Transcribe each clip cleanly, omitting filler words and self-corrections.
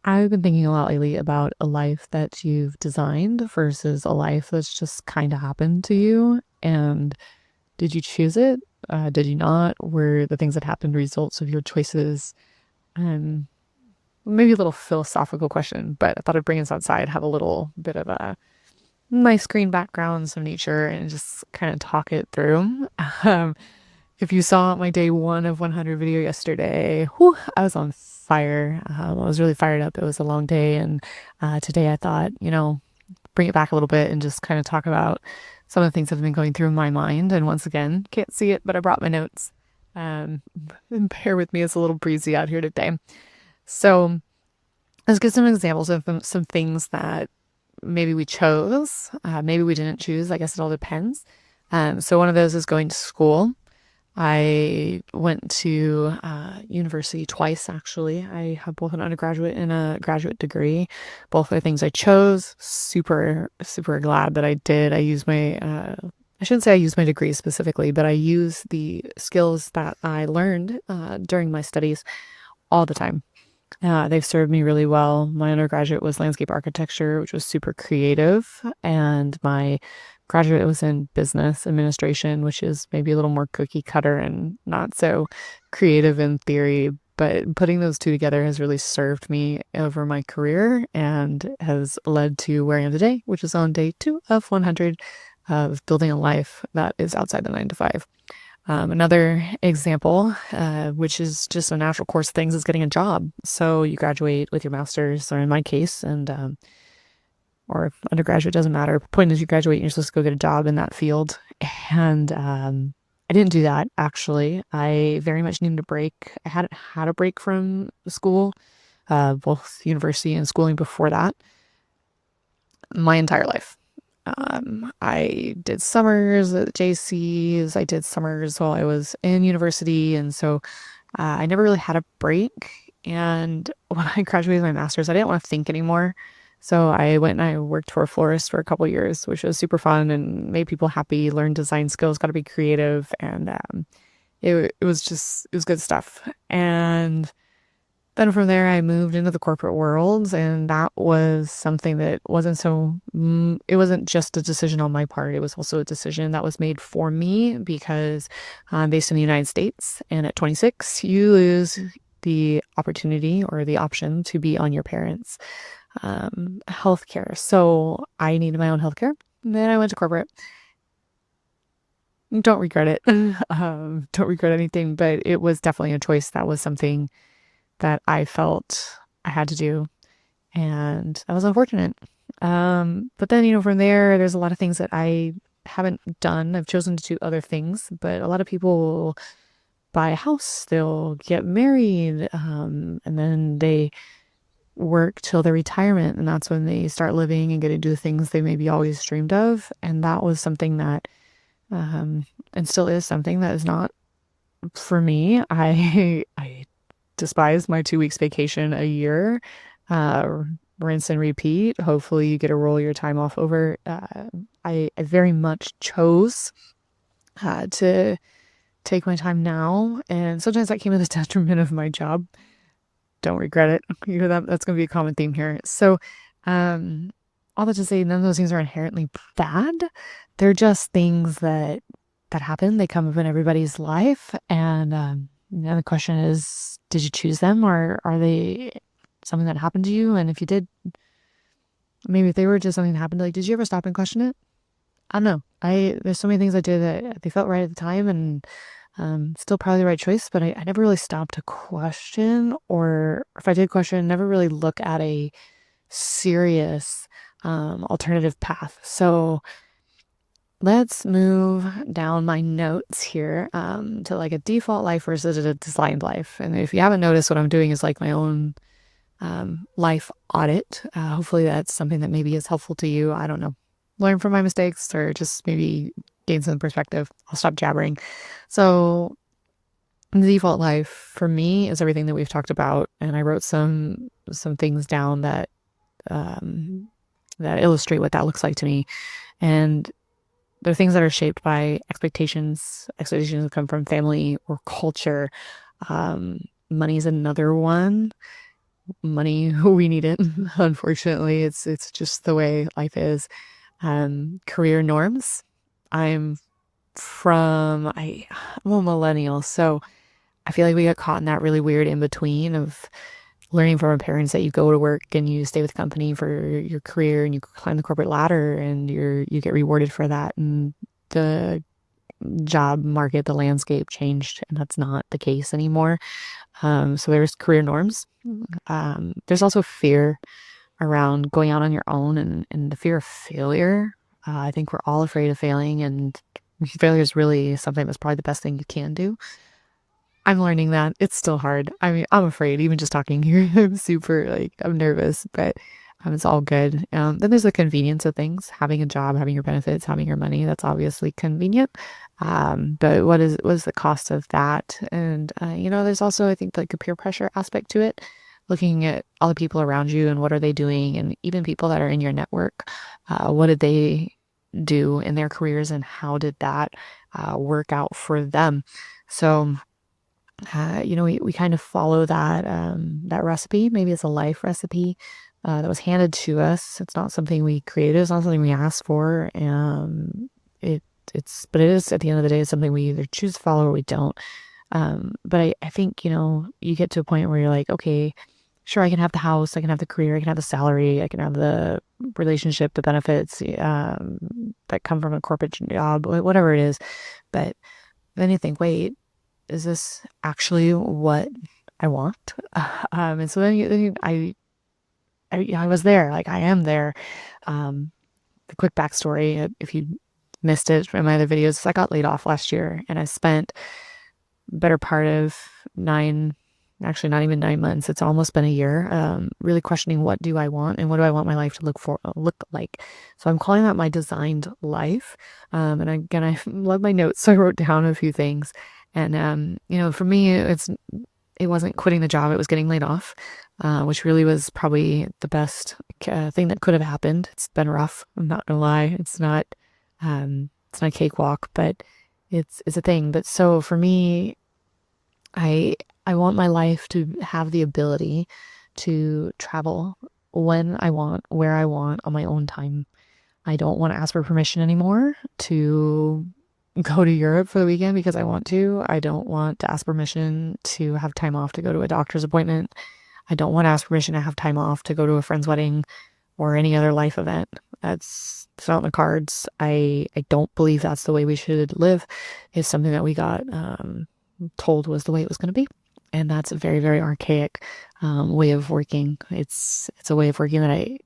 I've been thinking a lot lately about a life that you've designed versus a life that's just kind of happened to you. And did you choose it? Did you not? Were the things that happened results of your choices? Um, Maybe a little philosophical question, but I thought I'd bring us outside, have a little bit of a nice green background, some nature, and just kind of talk it through. Um, if you saw my day 1 of 100 video yesterday, whew, I was on fire. I was really fired up. It was a long day. And today I thought, bring it back a little bit and just kind of talk about some of the things that have been going through my mind. And once again, can't see it, but I brought my notes. Um, and bear with me, it's a little breezy out here today. So let's get some examples of some things that maybe we chose, maybe we didn't choose. I guess it all depends. So one of those is going to school. I went to university twice, actually. I have both an undergraduate and a graduate degree. Both are things I chose. Super, super glad that I did. I shouldn't say I used my degree specifically, but I use the skills that I learned during my studies all the time. They've served me really well. My undergraduate was landscape architecture, which was super creative, and my graduate was in business administration, which is maybe a little more cookie cutter and not so creative in theory. But putting those two together has really served me over my career and has led to where I am today, which is on day 2 of 100 of building a life that is outside the 9 to 5. Another example, which is just a natural course of things, is getting a job. So you graduate with your master's, or in my case, or undergraduate, doesn't matter. The point is, you graduate and you're supposed to go get a job in that field. And I didn't do that, actually. I very much needed a break. I hadn't had a break from school, both university and schooling before that, my entire life. I did summers at JCs. I did summers while I was in university. And so I never really had a break. And when I graduated my master's, I didn't want to think anymore. So I went and I worked for a florist for a couple years, which was super fun and made people happy, learned design skills, got to be creative. And it was good stuff. And then from there, I moved into the corporate world, and that was something that it wasn't just a decision on my part. It was also a decision that was made for me because I'm based in the United States, and at 26, you lose the opportunity or the option to be on your parents' healthcare. So I needed my own healthcare. Then I went to corporate. Don't regret it. Don't regret anything, but it was definitely a choice. That was something that I felt I had to do, and that was unfortunate. But then, from there, there's a lot of things that I haven't done. I've chosen to do other things, but a lot of people buy a house, they'll get married, and then they work till their retirement, and that's when they start living and get to do the things they maybe always dreamed of. And that was something that, and still is something that is not for me. I despise my 2 weeks vacation a year. Uh, Rinse and repeat. Hopefully, you get to roll your time off over. I very much chose to take my time now, and sometimes that came at the detriment of my job. Don't regret it. That's going to be a common theme here. So, all that to say, none of those things are inherently bad. They're just things that happen. They come up in everybody's life, and the question is, did you choose them, or are they something that happened to you? And if you did, maybe if they were just something that happened, like, did you ever stop and question it? I don't know. There's so many things I did that they felt right at the time, and still probably the right choice, but I never really stopped to question, or if I did question, never really look at a serious alternative path. So let's move down my notes here to like a default life versus a designed life. And if you haven't noticed, what I'm doing is like my own life audit. Hopefully that's something that maybe is helpful to you. I don't know. Learn from my mistakes or just maybe gain some perspective. I'll stop jabbering. So the default life for me is everything that we've talked about. And I wrote some things down that that illustrate what that looks like to me. And they're things that are shaped by expectations that come from family or culture. Money is another one. money, we need it. Unfortunately, it's just the way life is. Career norms. I'm I'm a millennial, so I feel like we got caught in that really weird in between of learning from our parents that you go to work and you stay with the company for your career and you climb the corporate ladder and you get rewarded for that. And the job market, the landscape changed, and that's not the case anymore. So there's career norms. There's also fear around going out on your own and the fear of failure. I think we're all afraid of failing, and failure is really something that's probably the best thing you can do. I'm learning that it's still hard. I mean, I'm afraid, even just talking here. I'm nervous, but it's all good. Then there's the convenience of things, having a job, having your benefits, having your money. That's obviously convenient. But what is the cost of that? And, there's also, I think, like a peer pressure aspect to it, looking at all the people around you and what are they doing, and even people that are in your network. What did they do in their careers and how did that work out for them? So, we kind of follow that recipe. Maybe it's a life recipe that was handed to us. It's not something we created. It's not something we asked for. It but it is at the end of the day, it's something we either choose to follow or we don't. But I think you get to a point where you're like, okay, sure, I can have the house, I can have the career, I can have the salary, I can have the relationship, the benefits that come from a corporate job, whatever it is. But then you think, wait, is this actually what I want? And so I was there, like I am there. The quick backstory, if you missed it from my other videos, is I got laid off last year and I spent better part of actually not even 9 months. It's almost been a year, really questioning what do I want and what do I want my life to look like. So I'm calling that my designed life. And again, I love my notes, so I wrote down a few things. And for me, it wasn't quitting the job; it was getting laid off, which really was probably the best thing that could have happened. It's been rough. I'm not gonna lie. It's not a cakewalk, but it's a thing. But so for me, I I want my life to have the ability to travel when I want, where I want, on my own time. I don't want to ask for permission anymore to go to Europe for the weekend because I want to. I don't want to ask permission to have time off to go to a doctor's appointment. I don't want to ask permission to have time off to go to a friend's wedding or any other life event. It's not in the cards. I don't believe that's the way we should live. It's something that we got told was the way it was going to be. And that's a very, very archaic way of working. It's a way of working that I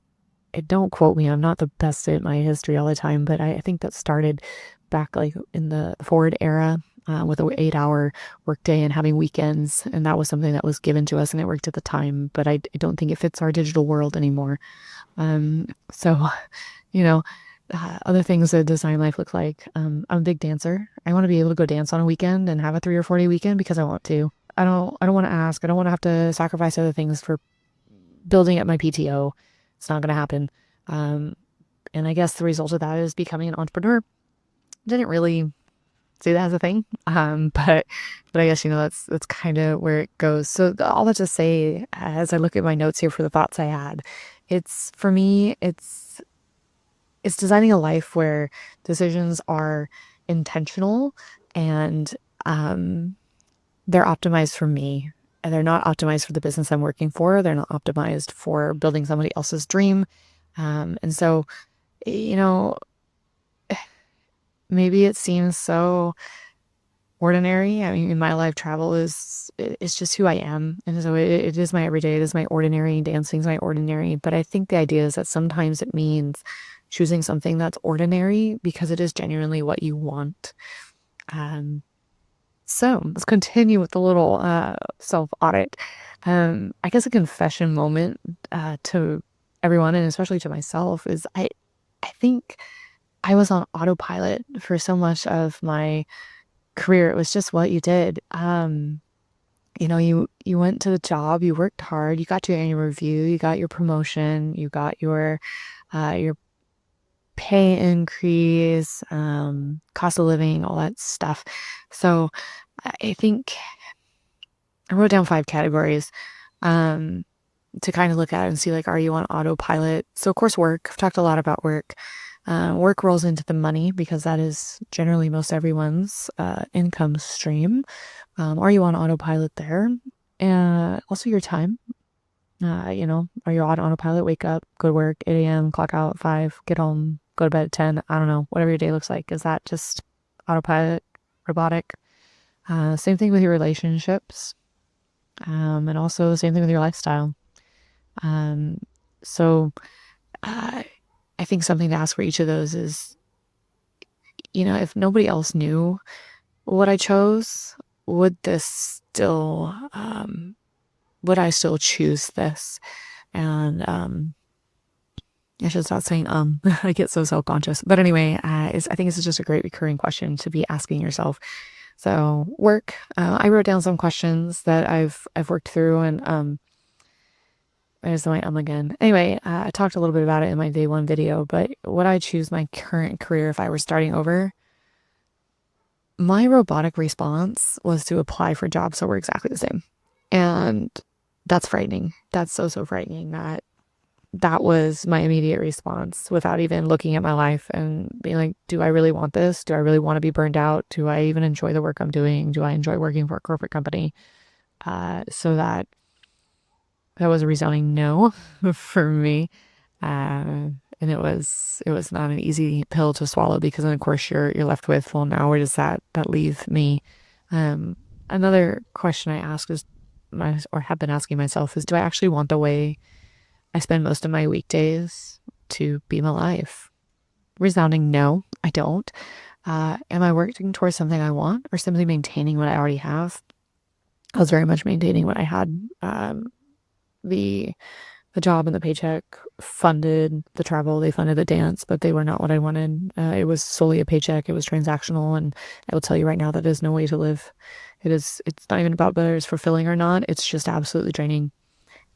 don't quote me. I'm not the best at my history all the time, but I think that started back like in the Ford era with an 8-hour workday and having weekends. And that was something that was given to us and it worked at the time, but I don't think it fits our digital world anymore. So, you know, other things that design life look like. I'm a big dancer. I want to be able to go dance on a weekend and have a 3 or 4 day weekend because I want to. I don't want to ask. I don't want to have to sacrifice other things for building up my PTO. It's not going to happen. Um, and I guess the result of that is becoming an entrepreneur. Didn't really see that as a thing. But I guess, that's kind of where it goes. So all that to say, as I look at my notes here for the thoughts I had, for me, it's designing a life where decisions are intentional and, they're optimized for me. And they're not optimized for the business I'm working for. They're not optimized for building somebody else's dream. And so, you know, maybe it seems so ordinary. I mean, in my life, travel it's just who I am. And so it is my everyday. It is my ordinary. Dancing is my ordinary. But I think the idea is that sometimes it means choosing something that's ordinary because it is genuinely what you want. So let's continue with the little self audit. I guess a confession moment to everyone and especially to myself is I think I was on autopilot for so much of my career. It was just what you did. You went to the job, you worked hard, you got your annual review, you got your promotion, you got your pay increase, cost of living, all that stuff. So I think I wrote down 5 categories. Um, to kind of look at and see like, are you on autopilot? So of course, work. I've talked a lot about work. Work rolls into the money because that is generally most everyone's income stream. Are you on autopilot there? And also your time. Are you on autopilot? Wake up, go to work, 8 a.m., clock out at 5, get home, go to bed at 10. I don't know, whatever your day looks like. Is that just autopilot, robotic? Same thing with your relationships. And also the same thing with your lifestyle. Um, so uh, I think something to ask for each of those is, if nobody else knew what I chose, would would I still choose this? And I should stop saying I get so self-conscious. But anyway, I think this is just a great recurring question to be asking yourself. So work. I wrote down some questions that I've worked through, and there's my again. Anyway, I talked a little bit about it in my day one video. But would I choose my current career if I were starting over? My robotic response was to apply for jobs that were exactly the same, and that's frightening. That's so frightening that was my immediate response without even looking at my life and being like, do I really want this? Do I really want to be burned out? Do I even enjoy the work I'm doing? Do I enjoy working for a corporate company? So that was a resounding no for me. And it was not an easy pill to swallow because then of course you're left with, well, now where does that leave me? Another question I ask is, or have been asking myself, is do I actually want the way I spend most of my weekdays to be my life? Resounding no, I don't. Am I working towards something I want or simply maintaining what I already have? I was very much maintaining what I had. The job and the paycheck funded the travel, they funded the dance, but they were not what I wanted. It was solely a paycheck. It was transactional, and I will tell you right now that is no way to live. It's not even about whether it's fulfilling or not. It's just absolutely draining,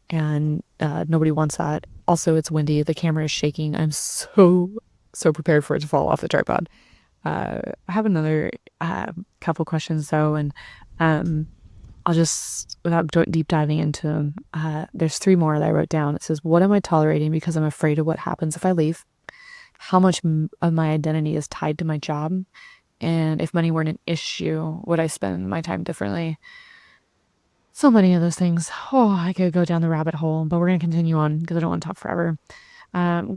and nobody wants that. Also, it's windy. The camera is shaking. I'm so prepared for it to fall off the tripod. I have another couple questions though, and I'll just, without deep diving into them, there's 3 more that I wrote down. It says, what am I tolerating because I'm afraid of what happens if I leave? How much of my identity is tied to my job? And if money weren't an issue, would I spend my time differently? So many of those things. Oh, I could go down the rabbit hole, but we're going to continue on because I don't want to talk forever.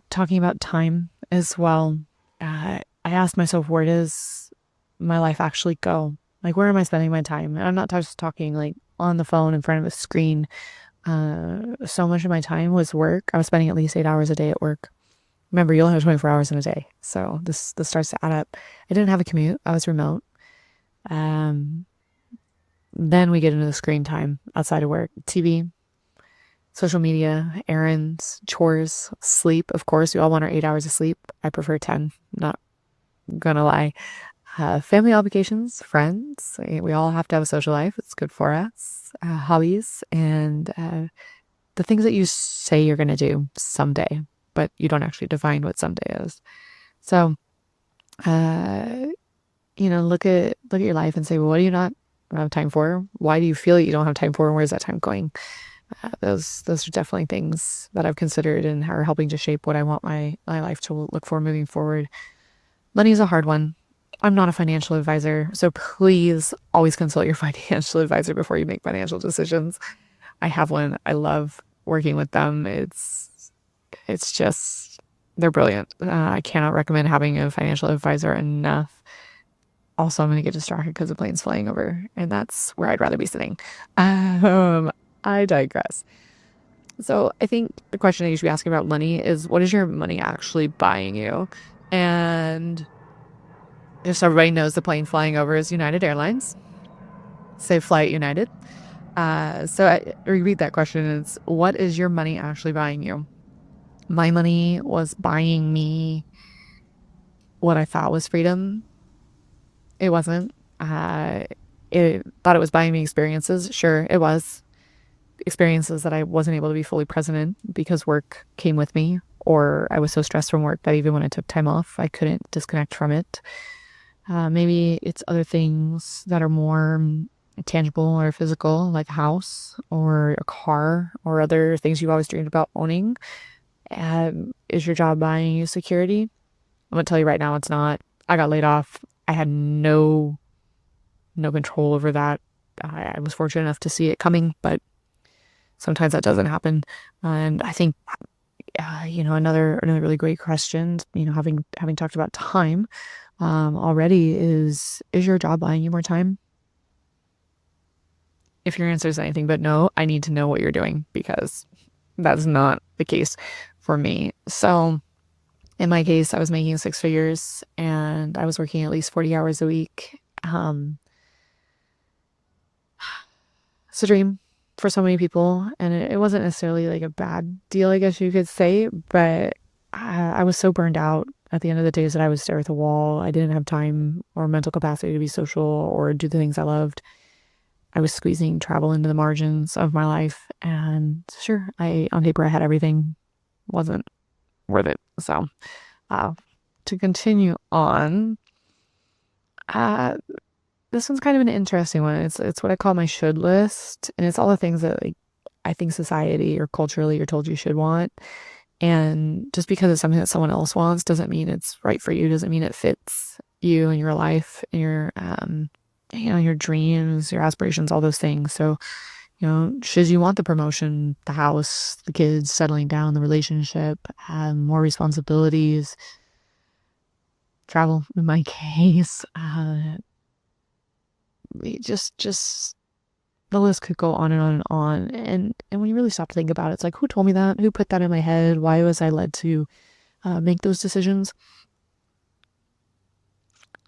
Talking about time as well. I asked myself, where does my life actually go? Like, where am I spending my time? And I'm not just talking like on the phone in front of a screen. So much of my time was work. I was spending at least 8 hours a day at work. Remember, you only have 24 hours in a day. So this starts to add up. I didn't have a commute. I was remote. Then we get into the screen time outside of work. TV, social media, errands, chores, sleep. Of course, we all want our 8 hours of sleep. I prefer 10, not gonna lie. Family obligations, friends. We all have to have a social life. It's good for us. Hobbies, and the things that you say you're going to do someday, but you don't actually define what someday is. So, look at your life and say, well, what do you not have time for? Why do you feel that you don't have time for? And where's that time going? Those are definitely things that I've considered and are helping to shape what I want my life to look for moving forward. Money is a hard one. I'm not a financial advisor, so please always consult your financial advisor before you make financial decisions. I have one. I love working with them. It's just, they're brilliant. I cannot recommend having a financial advisor enough. Also, I'm going to get distracted because the plane's flying over, and that's where I'd rather be sitting. I digress. So I think the question that you should be asking about money is, what is your money actually buying you? And just so everybody knows, the plane flying over is United Airlines. Say Flight United. So I repeat that question. It's, what is your money actually buying you? My money was buying me what I thought was freedom. It wasn't. It thought it was buying me experiences. Sure, it was. Experiences that I wasn't able to be fully present in because work came with me, or I was so stressed from work that even when I took time off, I couldn't disconnect from it. Maybe it's other things that are more tangible or physical, like a house or a car or other things you've always dreamed about owning? Is your job buying you security? I'm gonna tell you right now, it's not. I got laid off. I had no control over that. I was fortunate enough to see it coming, but sometimes that doesn't happen. And I think, another really great question, having talked about time, already is your job buying you more time? If your answer is anything but no, I need to know what you're doing because that's not the case for me. So in my case, I was making six figures and I was working at least 40 hours a week. It's a dream for so many people, and it wasn't necessarily like a bad deal, I guess you could say, but I was so burned out at the end of the days that I would stare at the wall. I didn't have time or mental capacity to be social or do the things I loved. I was squeezing travel into the margins of my life, and sure, on paper I had everything, wasn't worth it. So, uh, to continue on, uh, this one's kind of an interesting one. It's what I call my should list, and it's all the things that like I think society or culturally you're told you should want. And just because it's something that someone else wants doesn't mean it's right for you, doesn't mean it fits you and your life and your dreams, your aspirations, all those things. So, should you want the promotion, the house, the kids, settling down, the relationship, more responsibilities, travel in my case, just the list could go on and on and on. And when you really stop to think about it, it's like, who told me that? Who put that in my head? Why was I led to make those decisions?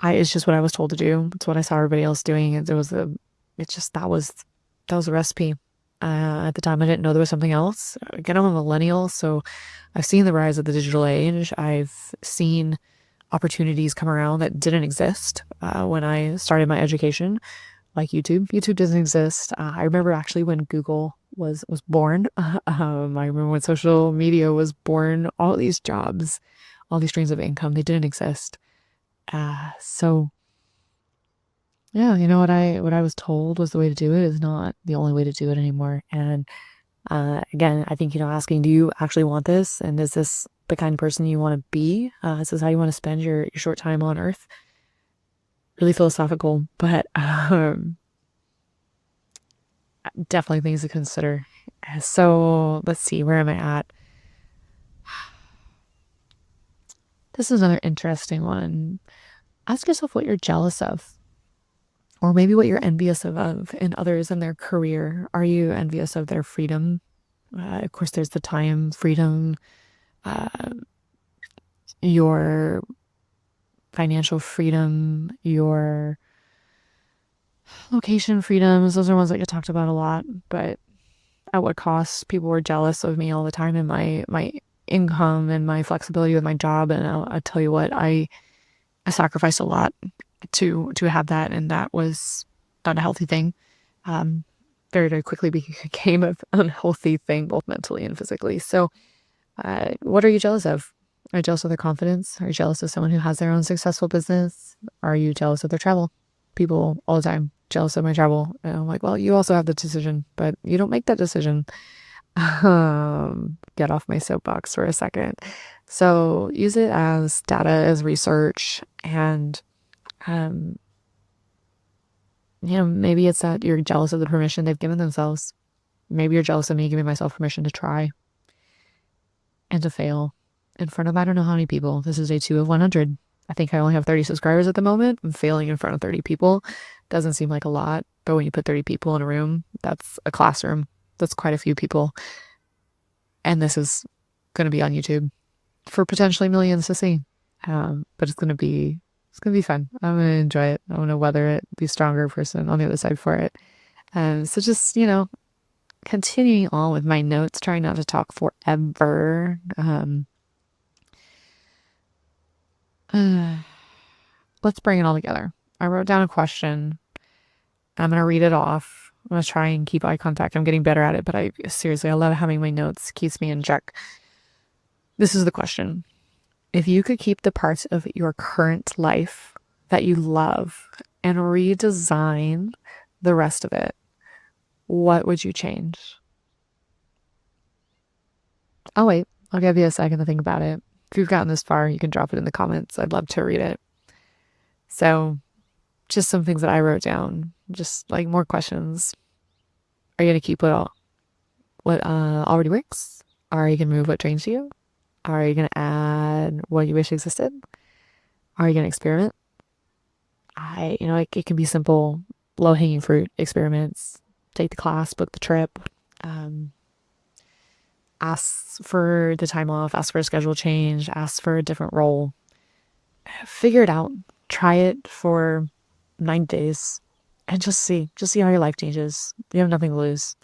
It's just what I was told to do. It's what I saw everybody else doing. That was a recipe. At the time, I didn't know there was something else. Again, I'm a millennial, so I've seen the rise of the digital age. I've seen opportunities come around that didn't exist when I started my education, like YouTube. YouTube doesn't exist. I remember actually when Google was born. I remember when social media was born. All these jobs, all these streams of income, they didn't exist. So yeah, what I was told was the way to do it is not the only way to do it anymore. And again, I think asking, do you actually want this, and is this the kind of person you want to be? Is this how you want to spend your short time on Earth? Really philosophical, but definitely things to consider. So let's see, where am I at? This is another interesting one. Ask yourself what you're jealous of, or maybe what you're envious of in others in their career. Are you envious of their freedom? Of course, there's the time freedom, your financial freedom, your location freedoms. Those are ones that get talked about a lot, but at what cost? People were jealous of me all the time and my income and my flexibility with my job. And I'll tell you what, I sacrificed a lot to have that, and that was not a healthy thing. Very, very quickly became an unhealthy thing, both mentally and physically. So, what are you jealous of? Are you jealous of their confidence? Are you jealous of someone who has their own successful business? Are you jealous of their travel? People all the time jealous of my travel. And I'm like, well, you also have the decision, but you don't make that decision. Get off my soapbox for a second. So use it as data, as research, and maybe it's that you're jealous of the permission they've given themselves. Maybe you're jealous of me giving myself permission to try and to fail in front of I don't know how many people. This is day 2 of 100. I think I only have 30 subscribers at the moment. I'm failing in front of 30 people. Doesn't seem like a lot, but when you put 30 people in a room, that's a classroom. That's quite a few people. And this is going to be on YouTube for potentially millions to see. But it's going to be fun. I'm going to enjoy it. I'm going to weather it, be a stronger person on the other side for it. So just, continuing on with my notes, trying not to talk forever. Let's bring it all together. I wrote down a question. I'm going to read it off. I'm going to try and keep eye contact. I'm getting better at it, but I love having my notes. Keeps me in check. This is the question. If you could keep the parts of your current life that you love and redesign the rest of it, what would you change? I'll wait. I'll give you a second to think about it. If you've gotten this far, you can drop it in the comments. I'd love to read it. So, just some things that I wrote down, just like more questions. Are you going to keep what already works? Are you going to move what drains you? Are you going to add what you wish existed? Are you going to experiment? It can be simple, low hanging fruit experiments. Take the class, book the trip, ask for the time off, ask for a schedule change, ask for a different role. Figure it out. Try it for 9 days and just see how your life changes. You have nothing to lose.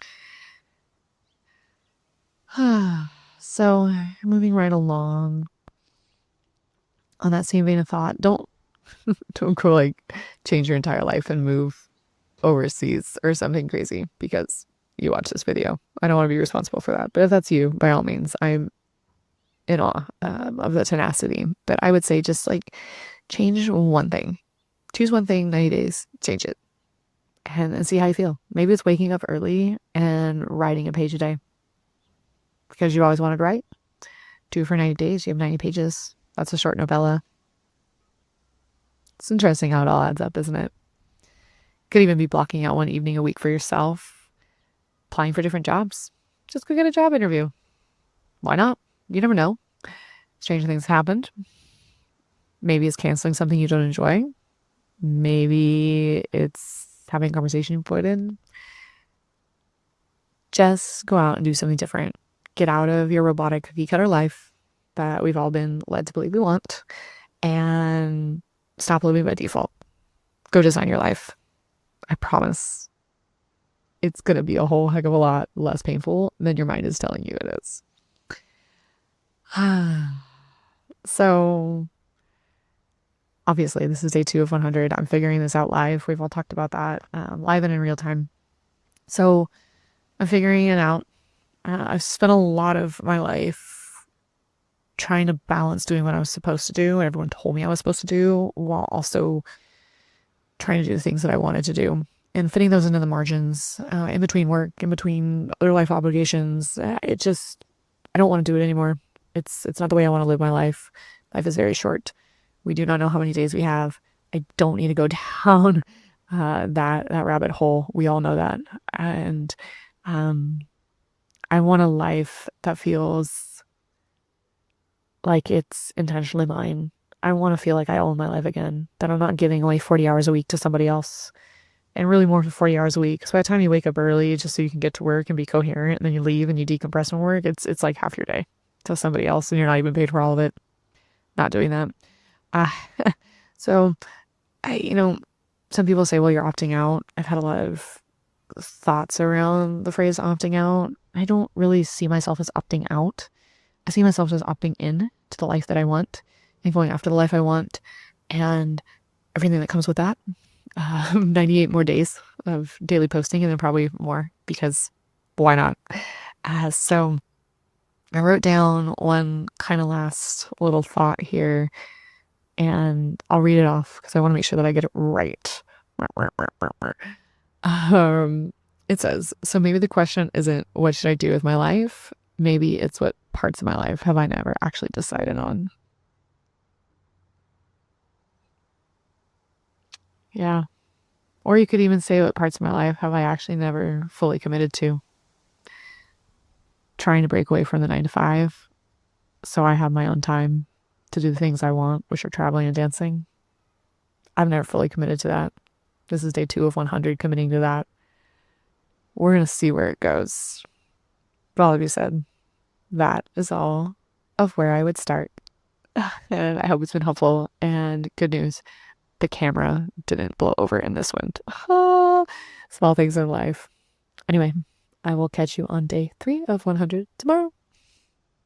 So moving right along on that same vein of thought, don't go like change your entire life and move overseas or something crazy because you watch this video. I don't want to be responsible for that. But if that's you, by all means, I'm in awe of the tenacity. But I would say just like change one thing. Choose one thing, 90 days, change it. And see how you feel. Maybe it's waking up early and writing a page a day. Because you always wanted to write. Do it for 90 days. You have 90 pages. That's a short novella. It's interesting how it all adds up, isn't it? Could even be blocking out one evening a week for yourself. Applying for different jobs. Just go get a job interview. Why not? You never know. Strange things happened. Maybe it's canceling something you don't enjoy. Maybe it's having a conversation you put in. Just go out and do something different. Get out of your robotic cookie cutter life that we've all been led to believe we want and stop living by default. Go design your life. I promise it's going to be a whole heck of a lot less painful than your mind is telling you it is. So obviously this is day 2 of 100. I'm figuring this out live. We've all talked about that live and in real time. So I'm figuring it out. I've spent a lot of my life trying to balance doing what I was supposed to do and everyone told me I was supposed to do while also trying to do the things that I wanted to do and fitting those into the margins in between work, in between other life obligations. I don't want to do it anymore. It's not the way I want to live my life. Life is very short. We do not know how many days we have. I don't need to go down that rabbit hole. We all know that. And I want a life that feels like it's intentionally mine. I want to feel like I own my life again, that I'm not giving away 40 hours a week to somebody else and really more than 40 hours a week. So by the time you wake up early just so you can get to work and be coherent and then you leave and you decompress from work, it's like half your day to somebody else and you're not even paid for all of it. Not doing that. So some people say, well, you're opting out. I've had a lot of thoughts around the phrase opting out. I don't really see myself as opting out. I see myself as opting in to the life that I want and going after the life I want and everything that comes with that. 98 more days of daily posting and then probably more because why not? So I wrote down one kind of last little thought here and I'll read it off because I want to make sure that I get it right. It says, so maybe the question isn't what should I do with my life? Maybe it's what parts of my life have I never actually decided on? Yeah. Or you could even say what parts of my life have I actually never fully committed to? Trying to break away from the 9 to 5 so I have my own time to do the things I want, which are traveling and dancing. I've never fully committed to that. This is day 2 of 100 committing to that. We're going to see where it goes. But all of you said, that is all of where I would start. And I hope it's been helpful and good news. The camera didn't blow over in this wind. Small things in life. Anyway, I will catch you on day 3 of 100 tomorrow.